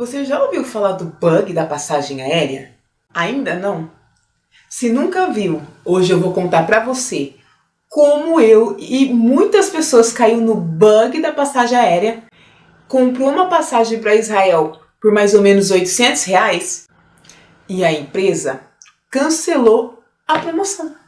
Você já ouviu falar do bug da passagem aérea? Ainda não? Se nunca viu, hoje eu vou contar pra você como eu e muitas pessoas caiu no bug da passagem aérea, comprou uma passagem para Israel por mais ou menos R$ 800 e a empresa cancelou a promoção.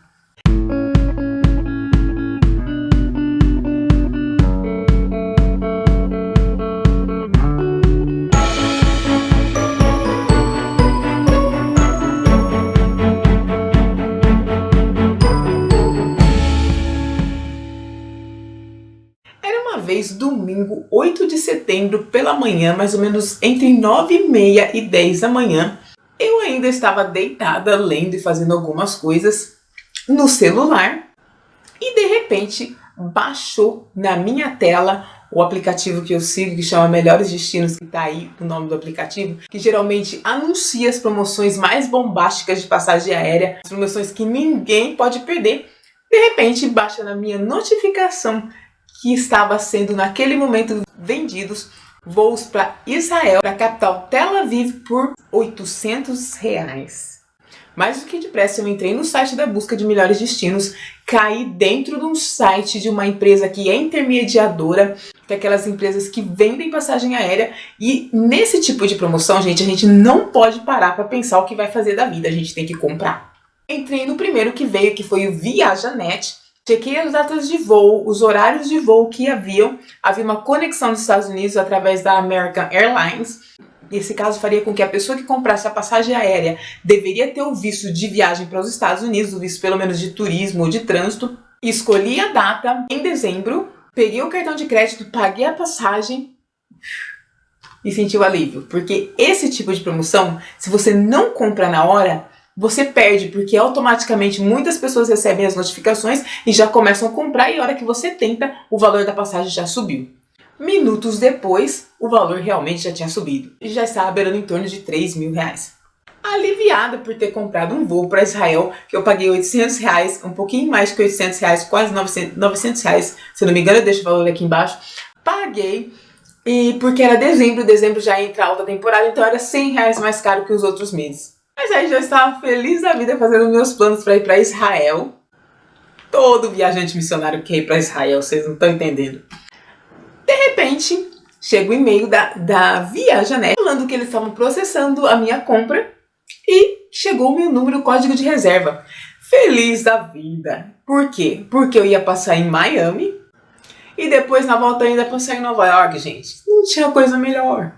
Uma vez, domingo, 8 de setembro, pela manhã, mais ou menos entre 9h30 e 10 da manhã, eu ainda estava deitada, lendo e fazendo algumas coisas no celular e, de repente, baixou na minha tela o aplicativo que eu sigo, que chama Melhores Destinos, que está aí o nome do aplicativo, que geralmente anuncia as promoções mais bombásticas de passagem aérea, as promoções que ninguém pode perder. De repente, baixa na minha notificação que estava sendo naquele momento vendidos voos para Israel, para a capital Tel Aviv, por R$ 800. Mais do que depressa eu entrei no site da busca de melhores destinos, caí dentro de um site de uma empresa que é intermediadora, que é aquelas empresas que vendem passagem aérea, e nesse tipo de promoção, gente, a gente não pode parar para pensar o que vai fazer da vida, a gente tem que comprar. Entrei no primeiro que veio, que foi o ViajaNet. Chequei as datas de voo, os horários de voo que havia uma conexão dos Estados Unidos através da American Airlines. Esse caso faria com que a pessoa que comprasse a passagem aérea deveria ter o visto de viagem para os Estados Unidos, o visto pelo menos de turismo ou de trânsito. Escolhi a data em dezembro, peguei o cartão de crédito, paguei a passagem e senti o alívio. Porque esse tipo de promoção, se você não compra na hora, você perde, porque automaticamente muitas pessoas recebem as notificações e já começam a comprar, e a hora que você tenta, o valor da passagem já subiu. Minutos depois, o valor realmente já tinha subido e já estava beirando em torno de R$ 3.000. Aliviada por ter comprado um voo para Israel, que eu paguei R$ 800, um pouquinho mais que R$ 800, quase R$ 900, se não me engano eu deixo o valor aqui embaixo. Paguei, e porque era dezembro já entra a alta temporada, então era R$ 100 mais caro que os outros meses. Mas aí já estava feliz da vida fazendo meus planos para ir para Israel. Todo viajante missionário quer ir para Israel, vocês não estão entendendo. De repente, chega o e-mail da ViajaNet falando que eles estavam processando a minha compra e chegou o meu número, código de reserva. Feliz da vida. Por quê? Porque eu ia passar em Miami e depois na volta ainda passar em Nova York, gente. Não tinha coisa melhor.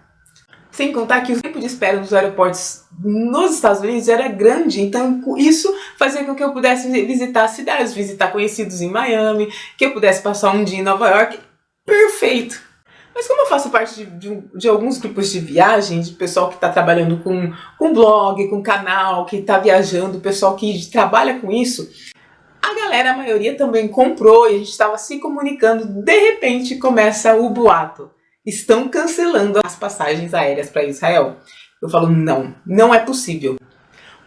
Sem contar que o tempo de espera nos aeroportos nos Estados Unidos era grande, então isso fazia com que eu pudesse visitar cidades, visitar conhecidos em Miami, que eu pudesse passar um dia em Nova York. Perfeito! Mas como eu faço parte de alguns grupos de viagem, de pessoal que está trabalhando com blog, com canal, que está viajando, pessoal que trabalha com isso, a galera, a maioria também comprou e a gente estava se comunicando. De repente começa o boato. Estão cancelando as passagens aéreas para Israel. Eu falo, não é possível.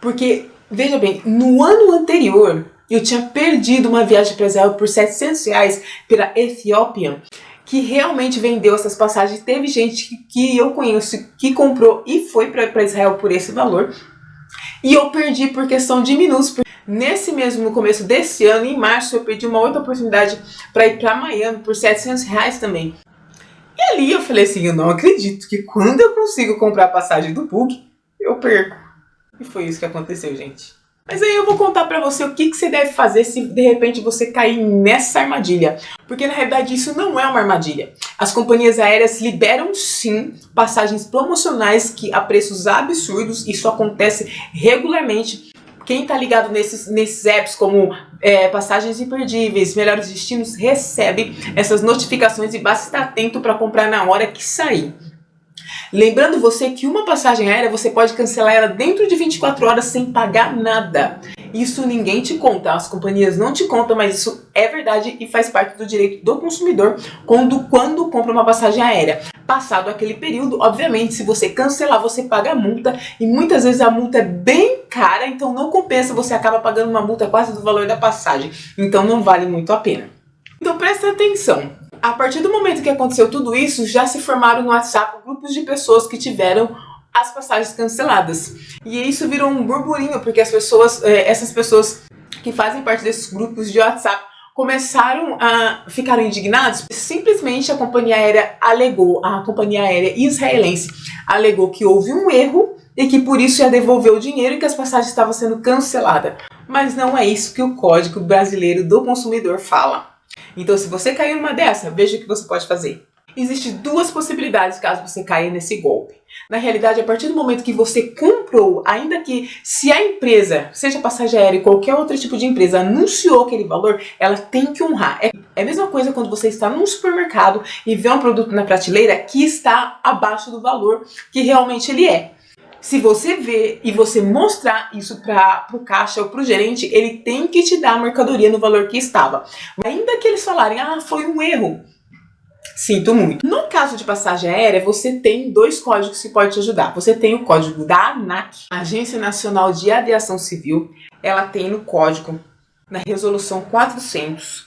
Porque, veja bem, no ano anterior, eu tinha perdido uma viagem para Israel por R$ 700 pela Ethiopian, que realmente vendeu essas passagens. Teve gente que eu conheço que comprou e foi para Israel por esse valor. E eu perdi por questão de minutos. Nesse mesmo, no começo desse ano, em março, eu perdi uma outra oportunidade para ir para Miami por R$ 700 também. E ali eu falei assim, eu não acredito que quando eu consigo comprar a passagem do Bug, eu perco. E foi isso que aconteceu, gente. Mas aí eu vou contar pra você o que você deve fazer se de repente você cair nessa armadilha. Porque na realidade isso não é uma armadilha. As companhias aéreas liberam sim passagens promocionais a preços absurdos. Isso acontece regularmente. Quem tá ligado nesses apps como passagens imperdíveis, melhores destinos, recebe essas notificações e basta estar atento para comprar na hora que sair. Lembrando você que uma passagem aérea você pode cancelar ela dentro de 24 horas sem pagar nada. Isso ninguém te conta, as companhias não te contam, mas isso é verdade e faz parte do direito do consumidor quando compra uma passagem aérea. Passado aquele período, obviamente, se você cancelar, você paga a multa e muitas vezes a multa é bem cara, então não compensa, você acaba pagando uma multa quase do valor da passagem, então não vale muito a pena. Então presta atenção, A partir do momento que aconteceu tudo isso, já se formaram no WhatsApp grupos de pessoas que tiveram as passagens canceladas. E isso virou um burburinho, porque as pessoas, essas pessoas que fazem parte desses grupos de WhatsApp começaram a ficar indignados. Simplesmente a companhia aérea israelense alegou que houve um erro e que por isso ia devolver o dinheiro e que as passagens estavam sendo canceladas. Mas não é isso que o Código Brasileiro do Consumidor fala. Então, se você cair numa dessa, veja o que você pode fazer. Existem duas possibilidades caso você caia nesse golpe. Na realidade, a partir do momento que você comprou, ainda que se a empresa, seja passagem aérea ou qualquer outro tipo de empresa, anunciou aquele valor, ela tem que honrar. É a mesma coisa quando você está num supermercado e vê um produto na prateleira que está abaixo do valor que realmente ele é. Se você ver e você mostrar isso para o caixa ou para o gerente, ele tem que te dar a mercadoria no valor que estava. Ainda que eles falarem, foi um erro. Sinto muito. No caso de passagem aérea, você tem dois códigos que podem te ajudar. Você tem o código da ANAC, Agência Nacional de Aviação Civil. Ela tem no código, na resolução 400,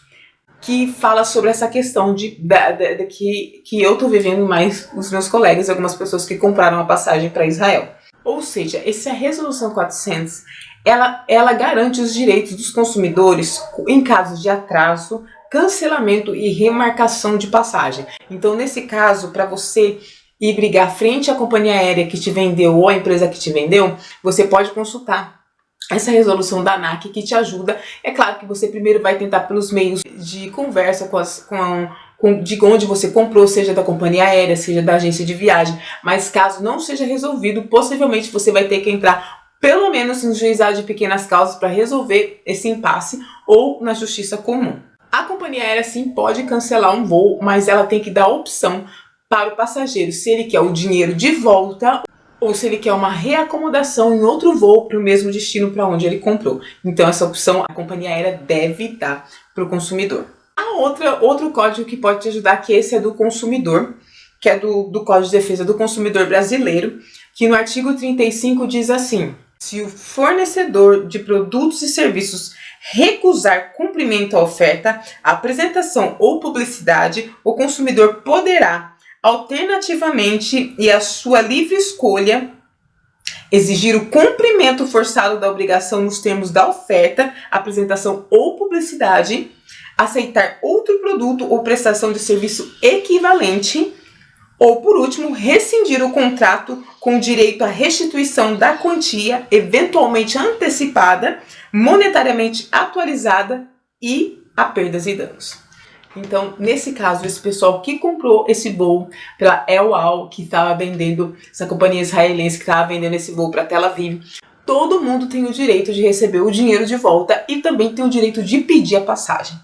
que fala sobre essa questão que eu estou vivendo mais os meus colegas e algumas pessoas que compraram a passagem para Israel. Ou seja, essa resolução 400, ela garante os direitos dos consumidores em casos de atraso, cancelamento e remarcação de passagem. Então, nesse caso, para você ir brigar frente à companhia aérea que te vendeu ou à empresa que te vendeu, você pode consultar essa resolução da ANAC que te ajuda. É claro que você primeiro vai tentar pelos meios de conversa de onde você comprou, seja da companhia aérea, seja da agência de viagem, mas caso não seja resolvido, possivelmente você vai ter que entrar pelo menos no juizado de pequenas causas para resolver esse impasse ou na justiça comum. A companhia aérea sim pode cancelar um voo, mas ela tem que dar opção para o passageiro se ele quer o dinheiro de volta ou se ele quer uma reacomodação em outro voo para o mesmo destino para onde ele comprou. Então essa opção a companhia aérea deve dar para o consumidor. Outro código que pode te ajudar, que esse é do consumidor, que é do Código de Defesa do Consumidor Brasileiro, que no artigo 35 diz assim: se o fornecedor de produtos e serviços recusar cumprimento à oferta, apresentação ou publicidade, o consumidor poderá, alternativamente e à sua livre escolha, exigir o cumprimento forçado da obrigação nos termos da oferta, apresentação ou publicidade, aceitar outro produto ou prestação de serviço equivalente, ou, por último, rescindir o contrato com direito à restituição da quantia eventualmente antecipada, monetariamente atualizada e a perdas e danos. Então, nesse caso, esse pessoal que comprou esse voo pela El Al, que estava vendendo, essa companhia israelense que estava vendendo esse voo para Tel Aviv, todo mundo tem o direito de receber o dinheiro de volta e também tem o direito de pedir a passagem.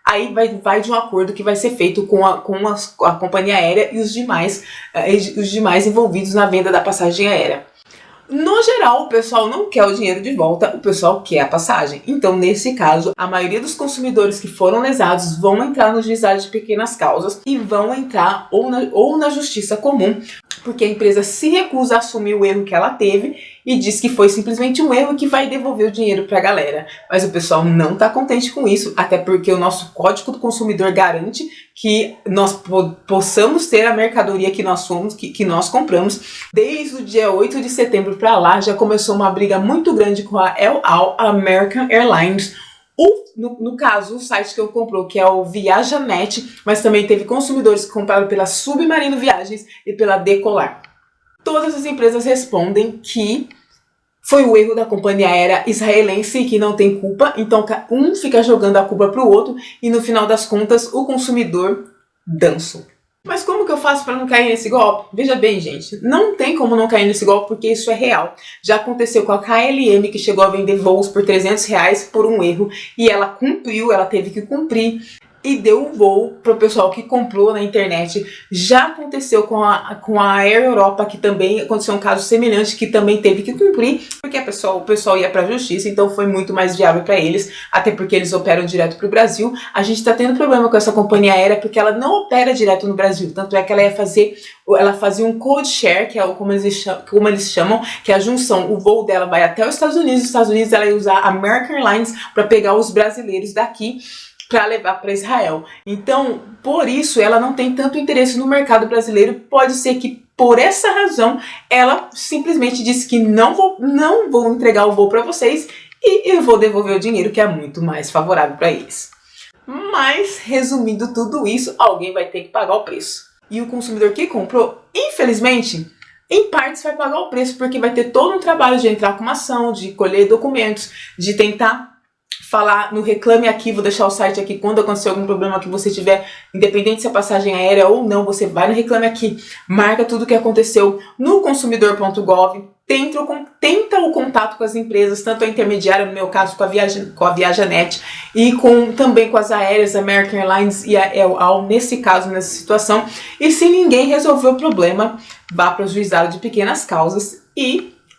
Aí vai de um acordo que vai ser feito com a companhia aérea e os demais envolvidos na venda da passagem aérea. No geral, o pessoal não quer o dinheiro de volta, o pessoal quer a passagem. Então, nesse caso, a maioria dos consumidores que foram lesados vão entrar no juizado de pequenas causas e vão entrar ou na justiça comum, porque a empresa se recusa a assumir o erro que ela teve e diz que foi simplesmente um erro e que vai devolver o dinheiro para a galera. Mas o pessoal não está contente com isso, até porque o nosso Código do Consumidor garante que nós possamos ter a mercadoria que nós compramos. Desde o dia 8 de setembro para lá, já começou uma briga muito grande com a El Al, American Airlines. No caso, o site que eu comprou, que é o ViajaNet, mas também teve consumidores que compraram pela Submarino Viagens e pela Decolar. Todas as empresas respondem que foi o erro da companhia aérea israelense que não tem culpa, então um fica jogando a culpa para o outro e no final das contas o consumidor dança. Mas como que eu faço para não cair nesse golpe? Veja bem, gente, não tem como não cair nesse golpe porque isso é real. Já aconteceu com a KLM, que chegou a vender voos por R$300 por um erro e ela cumpriu, ela teve que cumprir e deu um voo para o pessoal que comprou na internet. Já aconteceu com a Air Europa, que também aconteceu um caso semelhante, que também teve que cumprir, porque o pessoal ia para a justiça, então foi muito mais viável para eles, até porque eles operam direto para o Brasil. A gente está tendo problema com essa companhia aérea porque ela não opera direto no Brasil, tanto é que ela fazia um code share, que é como eles chamam, que é a junção, o voo dela vai até os Estados Unidos ela ia usar a American Airlines para pegar os brasileiros daqui para levar para Israel. Então, por isso, ela não tem tanto interesse no mercado brasileiro. Pode ser que por essa razão ela simplesmente disse que não vou entregar o voo para vocês e eu vou devolver o dinheiro, que é muito mais favorável para eles. Mas, resumindo tudo isso, alguém vai ter que pagar o preço. E o consumidor que comprou, infelizmente, em partes vai pagar o preço, porque vai ter todo um trabalho de entrar com uma ação, de colher documentos, de tentar falar no Reclame Aqui, vou deixar o site aqui, quando acontecer algum problema que você tiver, independente se é passagem aérea ou não, você vai no Reclame Aqui, marca tudo o que aconteceu no consumidor.gov, tenta o contato com as empresas, tanto a intermediária, no meu caso com a Viajanet, e também com as aéreas, American Airlines e a El Al, nesse caso, nessa situação. E se ninguém resolver o problema, vá para o juizado de pequenas causas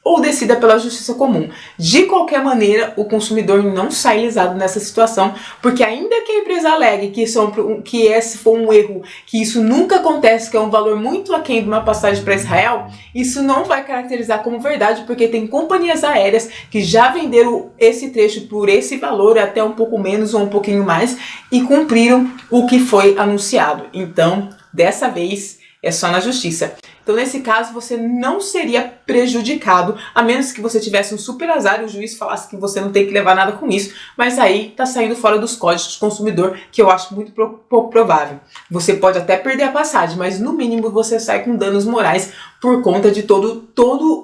ou decida pela justiça comum. De qualquer maneira, o consumidor não sai lisado nessa situação, porque ainda que a empresa alegue que esse foi um erro, que isso nunca acontece, que é um valor muito aquém de uma passagem para Israel, isso não vai caracterizar como verdade, porque tem companhias aéreas que já venderam esse trecho por esse valor, até um pouco menos ou um pouquinho mais, e cumpriram o que foi anunciado. Então, dessa vez, é só na justiça. Então, nesse caso, você não seria prejudicado, a menos que você tivesse um super azar e o juiz falasse que você não tem que levar nada com isso, mas aí tá saindo fora dos códigos do consumidor, que eu acho muito pouco provável. Você pode até perder a passagem, mas no mínimo você sai com danos morais por conta de todo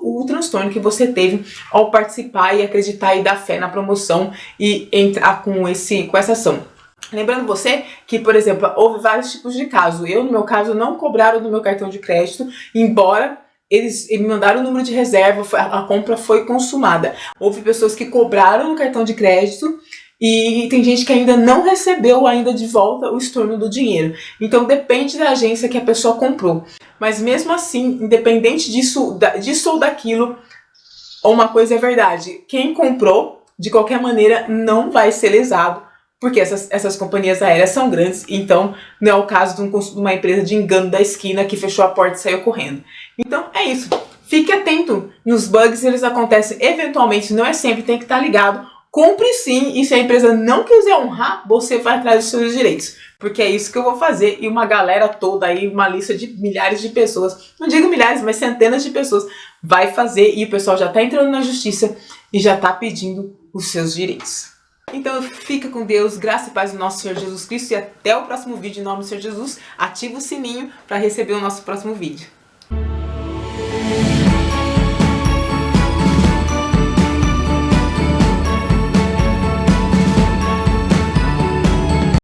o transtorno que você teve ao participar e acreditar e dar fé na promoção e entrar com essa ação. Lembrando você que, por exemplo, houve vários tipos de caso. No meu caso, não cobraram no meu cartão de crédito, embora eles me mandaram o número de reserva, a compra foi consumada. Houve pessoas que cobraram no cartão de crédito e tem gente que ainda não recebeu ainda de volta o estorno do dinheiro. Então depende da agência que a pessoa comprou. Mas mesmo assim, independente disso ou daquilo, uma coisa é verdade. Quem comprou, de qualquer maneira, não vai ser lesado, porque essas companhias aéreas são grandes, então não é o caso de uma empresa de engano da esquina que fechou a porta e saiu correndo. Então é isso. Fique atento nos bugs, eles acontecem eventualmente, não é sempre, tem que estar ligado. Compre sim, e se a empresa não quiser honrar, você vai atrás dos seus direitos. Porque é isso que eu vou fazer, e uma galera toda aí, uma lista de milhares de pessoas, não digo milhares, mas centenas de pessoas, vai fazer, e o pessoal já está entrando na justiça e já está pedindo os seus direitos. Então fica com Deus, graça e paz do nosso Senhor Jesus Cristo, e até o próximo vídeo. Em nome do Senhor Jesus, ativa o sininho para receber o nosso próximo vídeo.